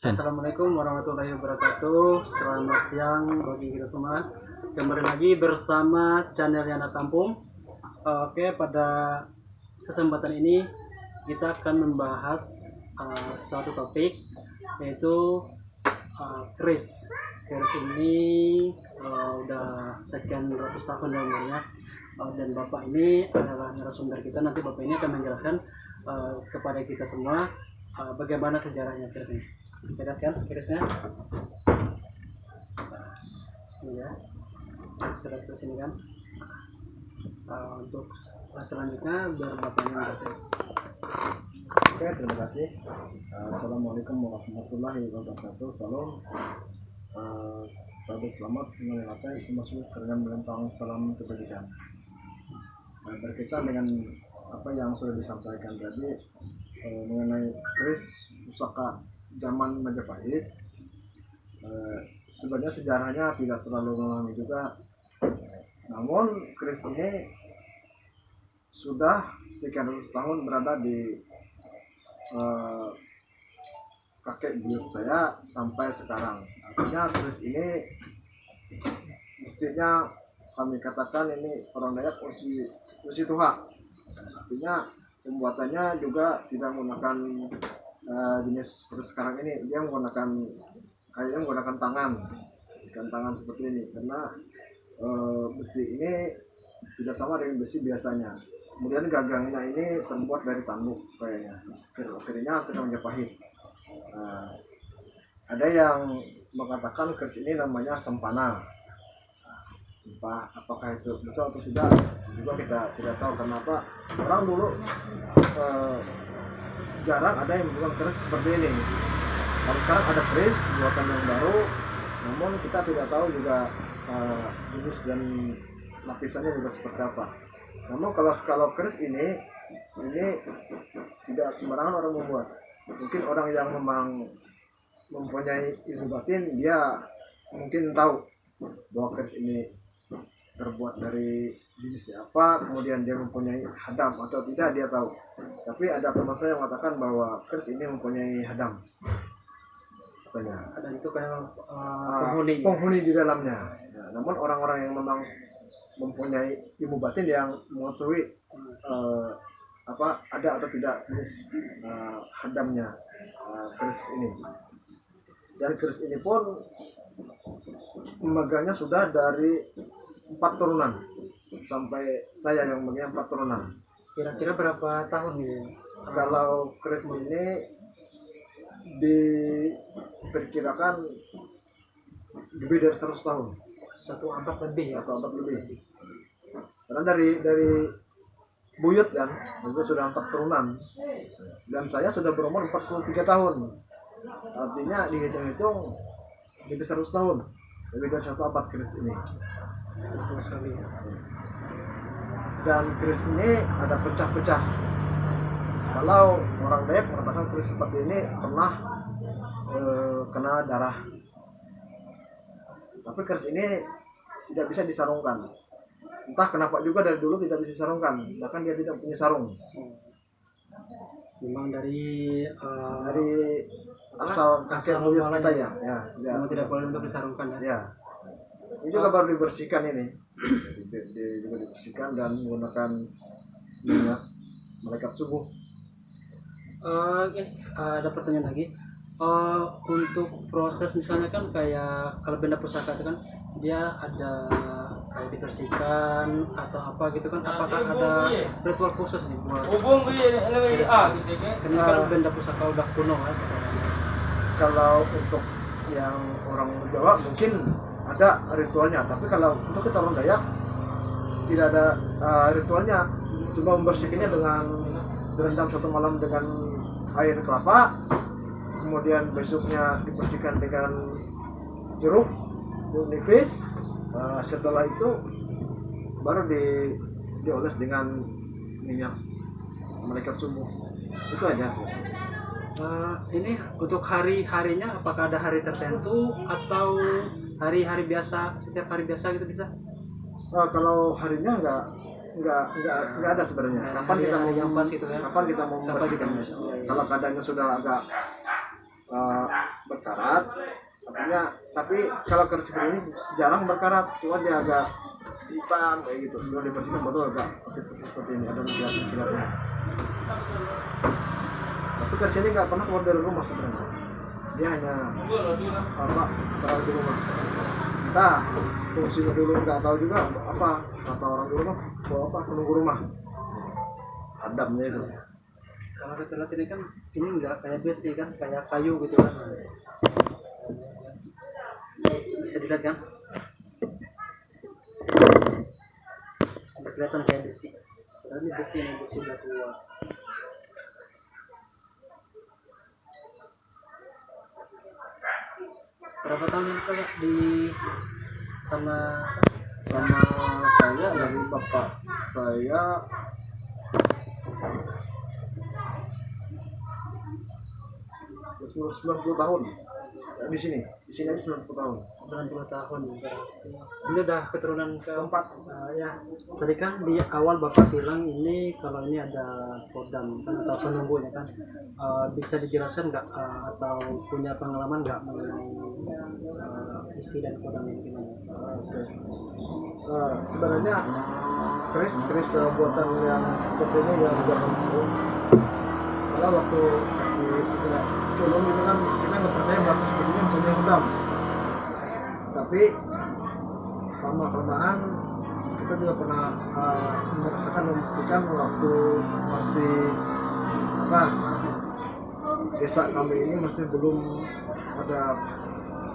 Assalamualaikum warahmatullahi wabarakatuh. Selamat siang bagi kita semua. Kembali lagi bersama channel Yana Kampung. Oke, pada kesempatan ini kita akan membahas suatu topik, yaitu keris. Keris ini udah sekian ratus tahun umurnya, dan bapak ini adalah narasumber kita. Nanti bapak ini akan menjelaskan kepada kita semua bagaimana sejarahnya keris ini. Lihat kan kerisnya, ini ya, sudah terus ini kan. Untuk selanjutnya biar bapaknya menjelaskan. Oke, terima kasih. Assalamualaikum warahmatullahi wabarakatuh. Salam. Selamat mengenalkan semua dengan melempang salam kebajikan. Berkaitan dengan apa yang sudah disampaikan tadi mengenai keris pusaka zaman Majapahit, sebenarnya sejarahnya tidak terlalu lama juga. Namun keris ini sudah sekian ratus tahun berada di kakek buyut saya sampai sekarang. Artinya keris ini mestinya kami katakan ini orang Dayak usi tuha. Artinya pembuatannya juga tidak menggunakan jenis seperti sekarang ini. Dia kayaknya menggunakan tangan seperti ini, karena besi ini tidak sama dengan besi biasanya. Kemudian gagangnya ini terbuat dari tanduk kayaknya. Akhirnya kita Majapahit. Ada yang mengatakan keris ini namanya sempana. Apakah itu betul atau tidak juga kita tidak tahu. Kenapa orang dulu jarang ada yang membuat keris seperti ini. Kalau sekarang ada keris buatan yang baru, namun kita tidak tahu juga jenis dan lapisannya juga seperti apa. Namun kalau keris ini tidak sembarangan orang membuat. Mungkin orang yang memang mempunyai ilmu batin, dia mungkin tahu bahwa keris ini terbuat dari jenisnya apa, kemudian dia mempunyai hadam atau tidak, dia tahu. Tapi ada teman saya yang mengatakan bahwa keris ini mempunyai hadam. Ada itu kayak penghuni di dalamnya. Namun orang-orang yang memang mempunyai ilmu batin yang mengetahui ada atau tidak jenis hadamnya keris ini. Dan keris ini pun memegangnya sudah dari 4 turunan sampai saya yang memegang 4 turunan. Kira-kira berapa tahun ini? Kalau keris ini diperkirakan lebih dari 100 tahun. Satu abad lebih ya? Atau abad lebih. Karena dari buyut kan, itu sudah 4 turunan. Dan saya sudah berumur 43 tahun. Artinya dihitung-hitung lebih 100 tahun. Lebih dari 1 abad keris ini. Betul sekali ya. Dan keris ini ada pecah-pecah. Kalau orang Dayak mengatakan keris seperti ini pernah kena darah. Tapi keris ini tidak bisa disarungkan. Entah kenapa juga dari dulu tidak bisa disarungkan. Bahkan dia tidak punya sarung. Memang dari asal kakek buyut kita ya. Memang tidak boleh untuk disarungkan ya. Ya. Ini juga baru dibersihkan ini. Juga dibersihkan dan menggunakan minyak malaikat subuh. Ada pertanyaan lagi. Untuk proses misalnya kan kayak kalau benda pusaka itu kan dia ada kayak dibersihkan atau apa gitu kan, apakah ada ritual khusus nih buat karena kan benda pusaka udah kuno kan? Kalau untuk yang orang Jawa mungkin ada ritualnya, tapi kalau untuk kita orang Dayak tidak ada ritualnya. Cuma membersihkannya dengan direndam 1 malam dengan air kelapa, kemudian besoknya dibersihkan dengan jeruk nipis. Setelah itu baru dioles dengan minyak malaikat subuh. Itu aja sih. Ini untuk hari-harinya apakah ada hari tertentu atau hari-hari biasa, setiap hari biasa gitu bisa? Kalau harinya nggak ada sebenarnya. Kapan kita mau yang pas gitu ya? Kapan kita mau membersihkannya? Kalau keadaannya sudah agak Tapi kalau keris seperti ini jarang berkarat, cuma dia agak hitam kayak gitu. Setelah dibersihkan baru agak seperti ini, ada kilat-kilatnya. Tapi keris ini nggak pernah keluar dari rumah sebenarnya. Dia hanya taruh di rumah. Kita fungsinya dulu nggak tahu juga apa, kata orang dulu mah bawa apa, penunggu rumah. Adamnya itu. Kalau kita lihat ini kan ini enggak kayak besi kan, kayak kayu gitu kan. Bisa dilihat kan? Ada kelihatan kayak besi. Padahal ini besi udah tua. Berapa tahun ini Ustaz di sama saya dari bapak saya 90 tahun di sini aja 90 tahun. 90 tahun berarti. Ini udah keturunan keempat. Ya, tadi kan di awal Bapak bilang ini kalau ini ada kodam kan atau penunggunya kan. Bisa dijelaskan nggak atau punya pengalaman nggak mengenai isi dan kodam ini gimana? Sebenarnya keris buatan yang seperti ini yang sudah rampung. Kalau waktu masih culun gitu kan kita nggak percaya bahwa seperti ini punya kodam. Tapi lama kelamaan kita juga pernah merasakan membuktikan waktu masih desa kami ini masih belum ada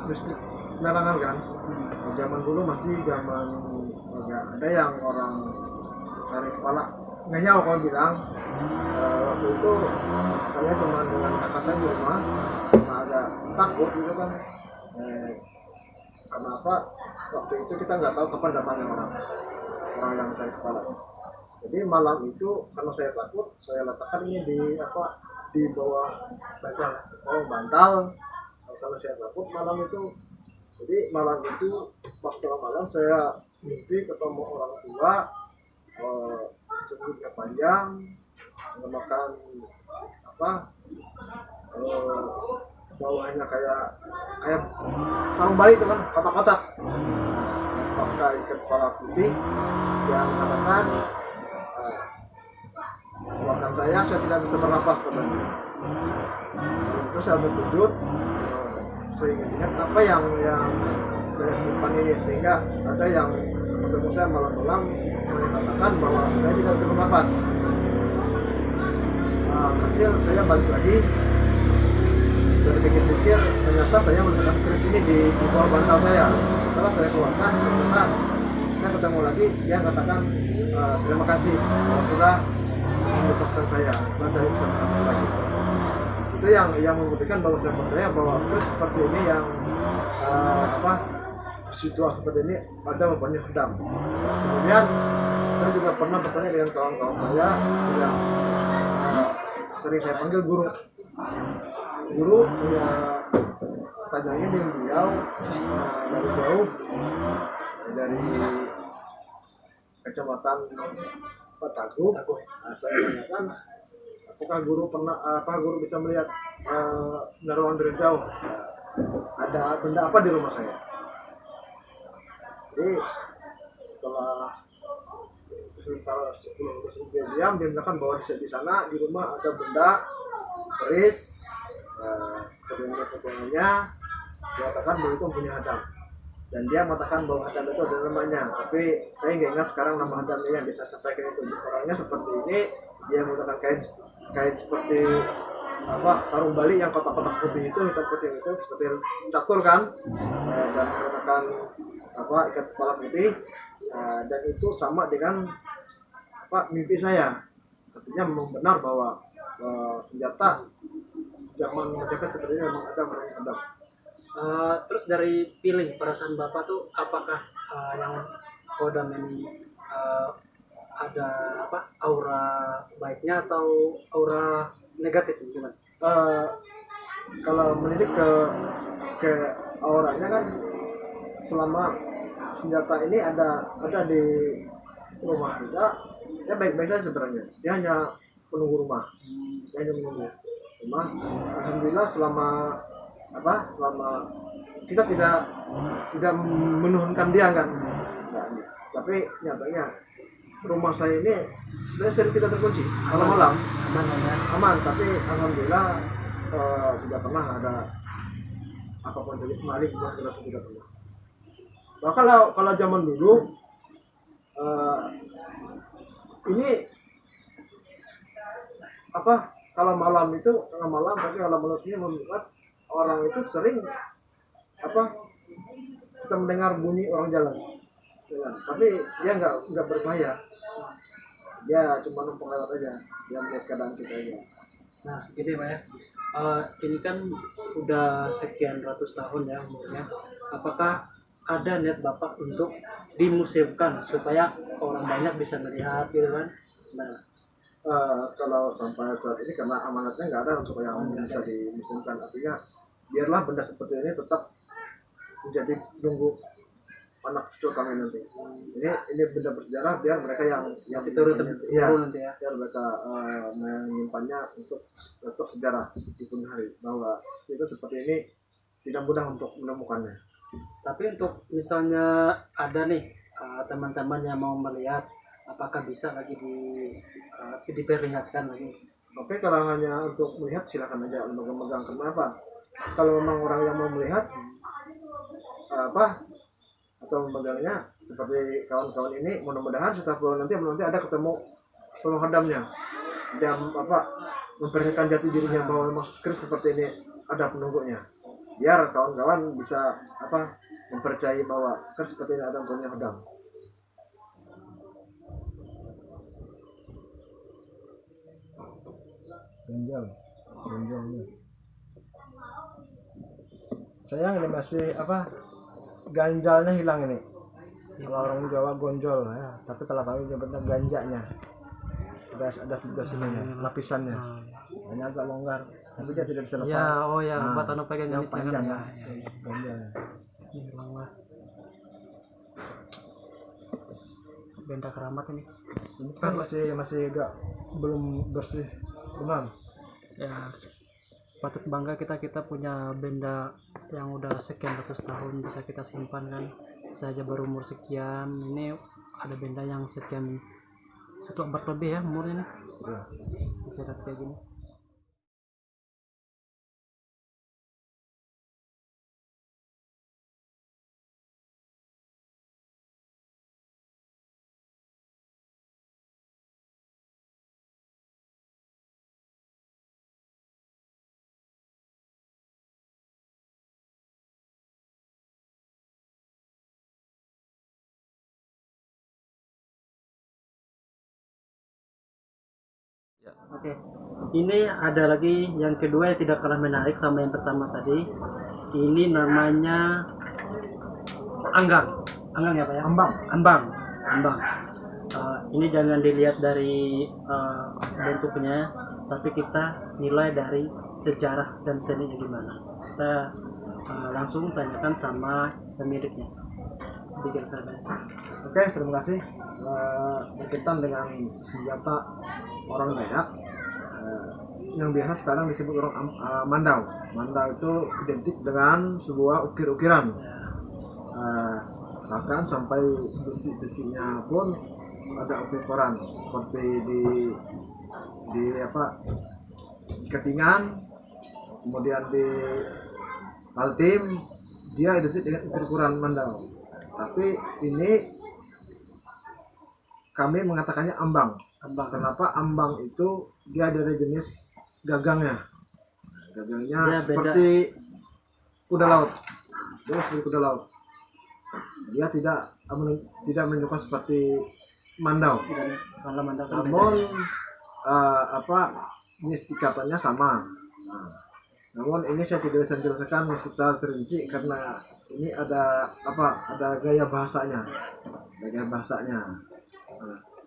listrik penerangan kan. Zaman dulu masih zaman ada yang orang cari kepala ngeyel kalau bilang. Waktu itu saya cuma dengan kakak saya di rumah karena ada takut gitu kan. Karena apa? Waktu itu kita nggak tahu kapan datangnya orang yang cari kepala. Jadi malam itu karena saya takut, saya letakkan ini di bawah bantal. Kalau saya takut malam itu, jadi malam itu pas tengah malam saya mimpi ketemu orang tua, jemputnya panjang, memakan bawahnya kayak sarung Bali itu kan, kotak-kotak, pakai ikat kepala putih yang mengatakan keluarkan saya tidak bisa bernapas katanya. Terus saya bertujut, saya ingat apa yang saya simpan ini, sehingga ada yang ketemu saya malam-malam mengatakan bahwa saya tidak bisa bernapas. Hasil saya balik lagi, saya pikir-pikir ternyata saya meletakkan keris ini di bawah bantal saya. Setelah saya keluarkan, ternyata saya ketemu lagi, dia katakan terima kasih sudah melepaskan saya, dan saya bisa bernapas lagi. Itu yang membuktikan bahwa saya percaya bahwa keris seperti ini yang situasi seperti ini ada mempunyai kodam. Kemudian saya juga pernah bertanya dengan kawan-kawan saya yang sering saya panggil guru. Saya tanyanya dengan beliau dari jauh, dari kecamatan Patagu. Saya tanyakan apakah guru bisa melihat neruang dari jauh, ada benda apa di rumah saya. Jadi setelah sekitar 10 dia diam, dia mengatakan bahwa di sana di rumah ada benda keris seperti potongannya. Dia katakan bahwa itu mempunyai hadam, dan dia mengatakan bahwa hadam itu ada namanya, tapi saya nggak ingat sekarang nama hadamnya. Yang bisa sampaikan itu orangnya seperti ini, dia menggunakan kain seperti sarung Bali yang kotak-kotak putih itu, hitam putih itu seperti catur kan, dan menggunakan ikat kepala putih, dan itu sama dengan mimpi saya. Artinya memang benar bahwa senjata zaman Majapahit seperti ini memang ada. Terus dari feeling perasaan Bapak tuh, apakah yang kodam ini ada aura baiknya atau aura negatif gimana? Kalau menilik ke auranya kan, selama senjata ini ada di rumah kita, ya baik-baik saja sebenarnya. Dia hanya penunggu rumah, alhamdulillah selama selama kita tidak menurunkan dia kan. Nah, tapi nyatanya rumah saya ini sebenarnya sering tidak terkunci. Kalau malam aman, tapi alhamdulillah tidak pernah ada apapun jadi maling masuk ke dalam, tidak pernah. Nah, kalau zaman dulu ini kalau malam itu tengah malam, tapi kalau menurutnya membuat orang itu sering kita mendengar bunyi orang jalan, tapi dia nggak berbahaya, dia cuma numpang lewat aja, dia melihat keadaan kita aja. Nah, gini Pak ya, ini kan udah sekian ratus tahun ya umurnya. Apakah ada niat Bapak untuk dimuseumkan supaya orang banyak bisa melihat gitu kan? Nah, kalau sampai saat ini karena amanatnya nggak ada untuk yang bisa dimuseumkan, artinya biarlah benda seperti ini tetap menjadi nunggu anak cucu kami nanti. Ini benda bersejarah, biar mereka yang turun nanti ya, biar mereka menyimpannya untuk sejarah di kemudian hari, bahwa itu seperti ini tidak mudah untuk menemukannya. Tapi untuk misalnya ada nih teman-teman yang mau melihat, apakah bisa lagi diperlihatkan lagi? Oke, kalau hanya untuk melihat silakan aja memegang. Kenapa? Kalau memang orang yang mau melihat atau memegangnya seperti kawan-kawan ini, mudah-mudahan setelah pulang nanti ada ketemu seluruh hadamnya, dia memperlihatkan jati dirinya bahwa memang keris seperti ini ada penunggunya, biar kawan-kawan bisa mempercayai bahwa keris seperti ini ada punya hadam. Gonjolnya sayang ini masih ganjalnya hilang ini. Kalau orang Jawa gonjol ya, tapi kalau kami nyebutnya ganjanya. Ada sebelah lapisannya, hanya agak longgar, tapi dia tidak bisa lepas. Ya, buat pegang yang panjang ya. Benda keramat ini kan masih agak belum bersih benar. Ya, patut bangga kita punya benda yang udah sekian ratus tahun bisa kita simpan kan. Saja berumur sekian, ini ada benda yang sekian 1 abad lebih ya umurnya nih. Ya. Bisa kayak gini. Oke, ini ada lagi yang kedua yang tidak kalah menarik sama yang pertama tadi. Ini namanya anggang ya Pak ya? Ambang. Ini jangan dilihat dari bentuknya, tapi kita nilai dari sejarah dan seninya gimana. Kita langsung tanyakan sama pemiliknya. Dijelaskan. Oke, terima kasih. Berkaitan dengan senjata orang Dayak yang biasa sekarang disebut orang mandau. Mandau itu identik dengan sebuah ukir-ukiran, bahkan sampai besi-besinya pun ada ukiran seperti di ketingan, kemudian di Kaltim, dia identik dengan ukir-ukiran mandau. Tapi ini kami mengatakannya ambang. Kenapa ambang itu dia dari jenis gagangnya. Gagangnya seperti kuda laut. Dia tidak menunjukkan seperti mandau. Namun jenis ikatannya sama. Namun ini saya tidak bisa jelaskan secara terinci karena ini ada gaya bahasanya.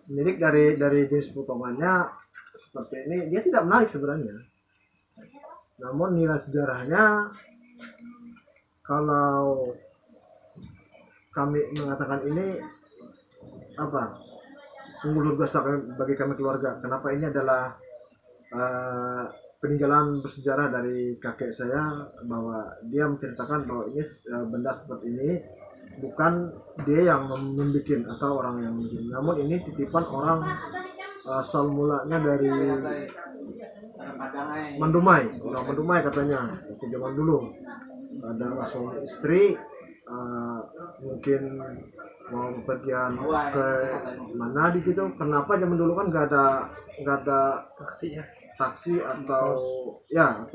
Milik dari jenis potongannya seperti ini, dia tidak menarik sebenarnya. Namun nilai sejarahnya, kalau kami mengatakan ini sungguh luar biasa bagi kami keluarga. Kenapa? Ini adalah peninggalan bersejarah dari kakek saya, bahwa dia menceritakan bahwa ini benda seperti ini bukan dia yang membuat atau orang yang bikin, namun ini titipan orang asal mulanya dari Mandumai, orang Mandumai katanya itu zaman dulu. Ada suami istri mungkin mau pergian ke mana di gitu. Kenapa zaman dulu kan nggak ada taksi atau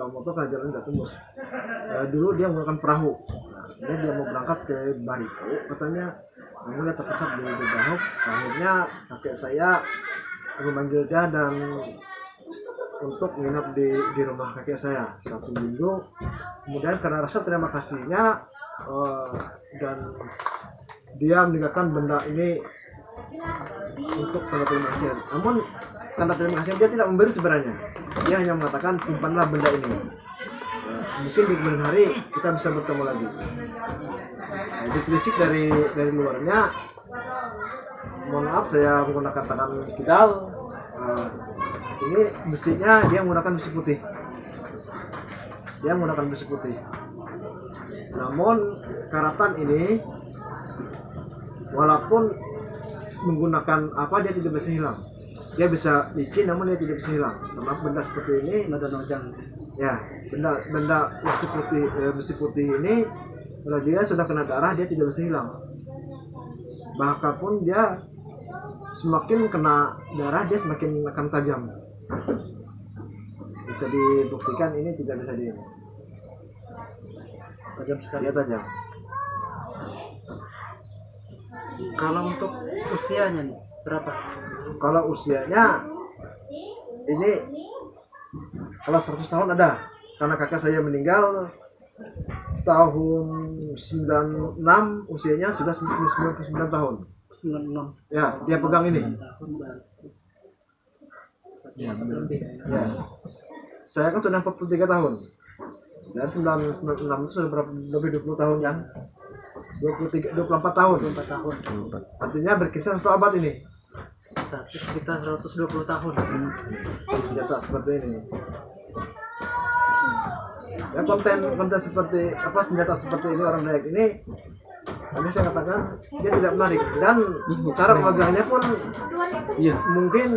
motor, kan jalan nggak tembus. Dulu dia menggunakan perahu. Nah, dia mau berangkat ke Barito katanya, namun dia tersesat di Bahof. Akhirnya kakek saya memanggil dia dan untuk menginap di rumah kakek saya 1 minggu. Kemudian karena rasa terima kasihnya dan dia meninggalkan benda ini untuk tanda terima kasih. Namun tanda terima kasih dia tidak memberi sebenarnya. Dia hanya mengatakan simpanlah benda ini. Mungkin di kemudian hari kita bisa bertemu lagi. Ditelisik dari luarnya. Mohon maaf saya menggunakan tangan kidal. Ini besinya dia menggunakan besi putih. Namun karatan ini walaupun menggunakan apa, dia tidak bisa hilang. Dia bisa licin namun dia tidak bisa hilang. Karena benda seperti ini Ada nojang. ya, benda besi putih ini kalau dia sudah kena darah dia tidak bisa hilang. Bahkan pun dia semakin kena darah dia semakin akan tajam. Bisa dibuktikan ini tidak bisa di Tajam sekali. dia tajam. Kalau untuk usianya nih berapa? Kalau usianya ini kalau 100 tahun ada, karena kakak saya meninggal tahun 96, usianya sudah 99 tahun. 96 Ya, dia pegang ini. tahun berarti. Ya, Lebih ya. ya. Saya kan sudah 43 tahun. Dari 96 itu sudah berapa, lebih 20 tahun ya. 24 tahun. 24 tahun. Artinya berkisar 1 abad ini. Sekitar 120 tahun. Senjata seperti ini. Ya, konten seperti apa, senjata seperti ini orang Dayak ini, tadi saya katakan dia tidak menarik, dan cara memegangnya pun Iya. mungkin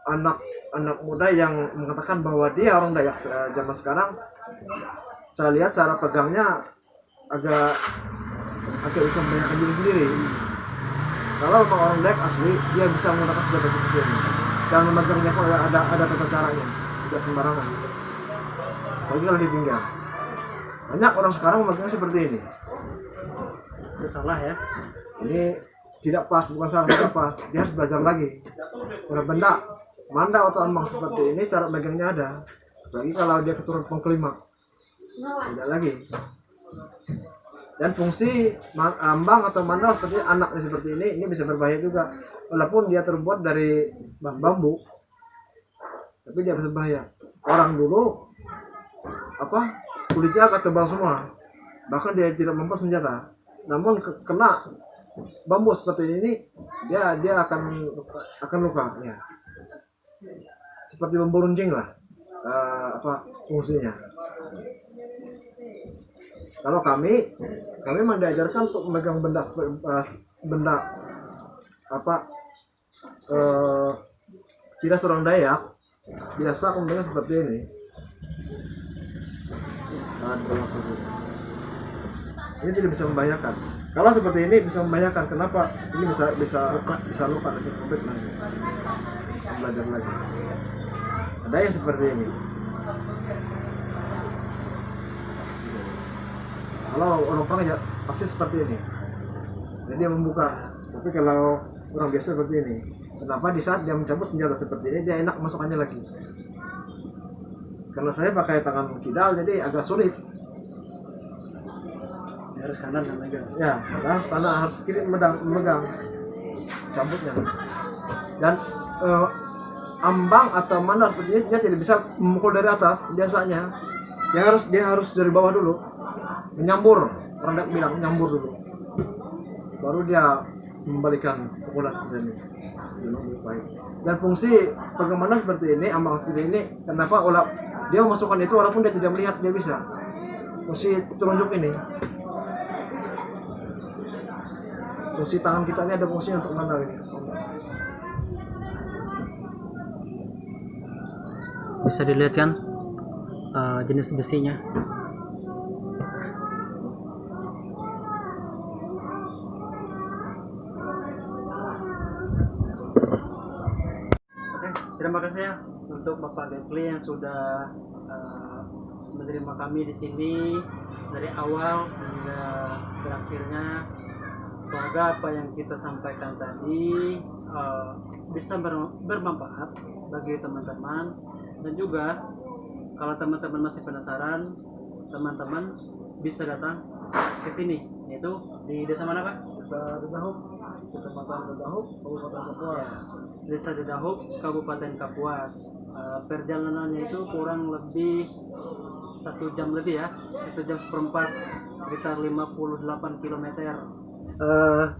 anak muda yang mengatakan bahwa dia orang Dayak zaman sekarang, saya lihat cara pegangnya agak bisa membayangkan diri sendiri. Kalau memang orang Dayak asli, dia bisa menggunakan senjata seperti ini. Dan memegangnya pun ada tata caranya, tidak sembarangan. Apalagi kalau di pinggang. Banyak orang sekarang memegangnya seperti ini. Itu salah ya. Ini tidak pas, bukan salah, tidak pas. Dia harus belajar lagi. Kalau benda manda atau ambang seperti ini, cara megangnya ada. Apalagi kalau dia keturunan pengkelima, tidak lagi. Dan fungsi ambang atau manda seperti anaknya seperti ini bisa berbahaya juga. Walaupun dia terbuat dari bambu, tapi dia bisa berbahaya. Orang dulu kulitnya agak tebal semua, bahkan dia tidak mempunyai senjata. Namun kena bambu seperti ini, dia akan luka. Ya. Seperti bambu runcing lah, fungsinya. Kalau kami memang diajarkan untuk memegang benda tidak seorang Dayak biasa memegang seperti ini. Ini tidak bisa membahayakan. Kalau seperti ini bisa membahayakan. Kenapa? Ini bisa luka lagi, robek lagi. Belajar lagi. Ada yang seperti ini. Kalau orang perang ya pasti seperti ini. Jadi dia membuka. Tapi kalau orang biasa seperti ini, kenapa di saat dia mencabut senjata seperti ini dia enak masukkannya lagi? Karena saya pakai tangan kidal jadi agak sulit. Harus kanan kan megang. Ya, harus kanan, harus kiri memegang cabutnya. Dan ambang atau mana seperti ini dia tidak bisa memukul dari atas biasanya. Dia harus dari bawah dulu. Menyambur, orang Dayak bilang menyambur dulu. Baru dia membalikan pukulan seperti ini. lebih baik. Dan fungsi bagaimana seperti ini, ambang seperti ini, kenapa dia memasukkan itu walaupun dia tidak melihat, dia bisa. Fungsi telunjuk ini, fungsi tangan kita ini ada fungsi untuk mana ini? Bisa dilihat kan jenis besinya. Oke, terima kasih ya untuk Bapak Defli yang sudah menerima kami di sini dari awal hingga berakhirnya. Semoga apa yang kita sampaikan tadi bisa bermanfaat bagi teman-teman, dan juga kalau teman-teman masih penasaran, teman-teman bisa datang ke sini, yaitu di desa mana Pak? Desa Dedahuk, Kecamatan Dedahuk, Kabupaten Kapuas. Desa Dedahuk, Kabupaten Kapuas. Perjalanannya itu kurang lebih 1 jam lebih ya, 1 jam seperempat, sekitar 58 km.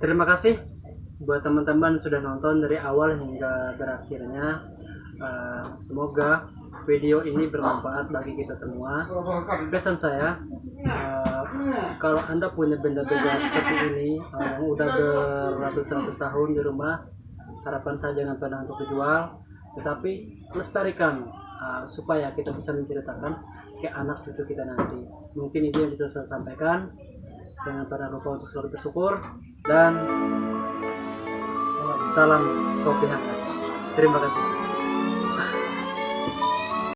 Terima kasih buat teman-teman sudah nonton dari awal hingga berakhirnya. Semoga video ini bermanfaat bagi kita semua. Pesan saya, kalau Anda punya benda-benda seperti ini yang udah beratus-ratus tahun di rumah, harapan saya jangan pernah untuk dijual, tetapi lestarikan supaya kita bisa menceritakan ke anak cucu kita nanti. Mungkin itu yang bisa saya sampaikan. Jangan pernah lupa untuk selalu bersyukur, dan salam kopi hangat. Terima kasih.